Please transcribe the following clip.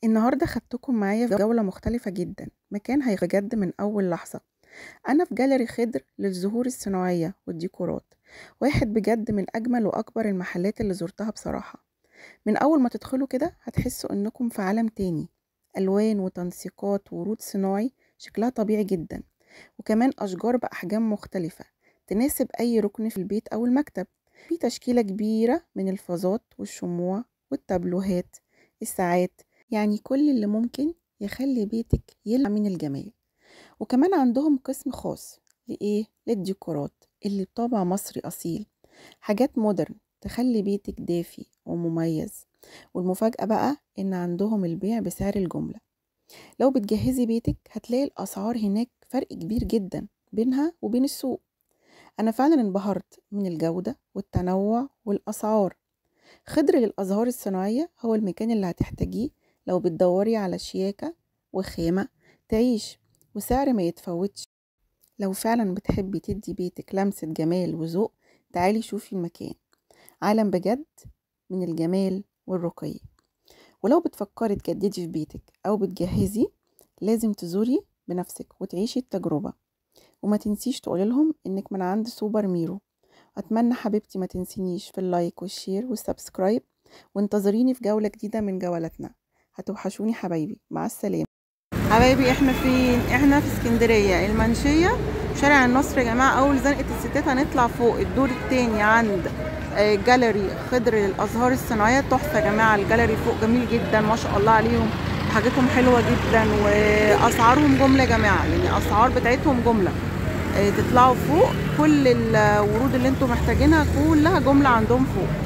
النهاردة خدتكم معايا في جولة مختلفة جدا، مكان هيجد من أول لحظة. أنا في جاليري خضر للزهور الصناعية والديكورات، واحد بجد من أجمل وأكبر المحلات اللي زرتها بصراحة. من أول ما تدخلوا كده هتحسوا إنكم في عالم تاني، ألوان وتنسيقات ورود صناعي شكلها طبيعي جدا، وكمان أشجار بأحجام مختلفة تناسب أي ركن في البيت أو المكتب. في تشكيلة كبيرة من الفازات والشموع والتابلوهات، الساعات، يعني كل اللي ممكن يخلي بيتك يلمع من الجمال. وكمان عندهم قسم خاص للديكورات اللي بطابع مصري أصيل، حاجات مودرن تخلي بيتك دافي ومميز. والمفاجأة بقى إن عندهم البيع بسعر الجملة. لو بتجهزي بيتك هتلاقي الأسعار هناك فرق كبير جدا بينها وبين السوق. أنا فعلا انبهرت من الجودة والتنوع والأسعار. خضر للأزهار الصناعية هو المكان اللي هتحتاجيه لو بتدوري على شياكة وخامة تعيش وسعر ما يتفوتش. لو فعلا بتحبي تدي بيتك لمسة جمال وذوق، تعالي شوفي المكان، عالم بجد من الجمال والرقي. ولو بتفكري تجددي في بيتك أو بتجهزي، لازم تزوري بنفسك وتعيشي التجربة. وما تنسيش تقولي لهم إنك من عند سوبر ميرو. أتمنى حبيبتي ما تنسينيش في اللايك والشير والسبسكرايب، وانتظريني في جولة جديدة من جولاتنا. هتوحشوني حبايبي، مع السلامة. حبايبي احنا فين؟ احنا في اسكندرية المنشية، شارع النصر يا جماعة. أول زنقة الستات هنطلع فوق الدور التاني عند جاليري خضر للأزهار الصناعية. تحفة يا جماعة، الجاليري فوق جميل جدا ما شاء الله عليهم، حاجتهم حلوة جدا وأسعارهم جملة يا جماعة، يعني أسعار بتاعتهم جملة. تطلعوا فوق كل الورود اللي انتم محتاجينها كلها جملة عندهم فوق.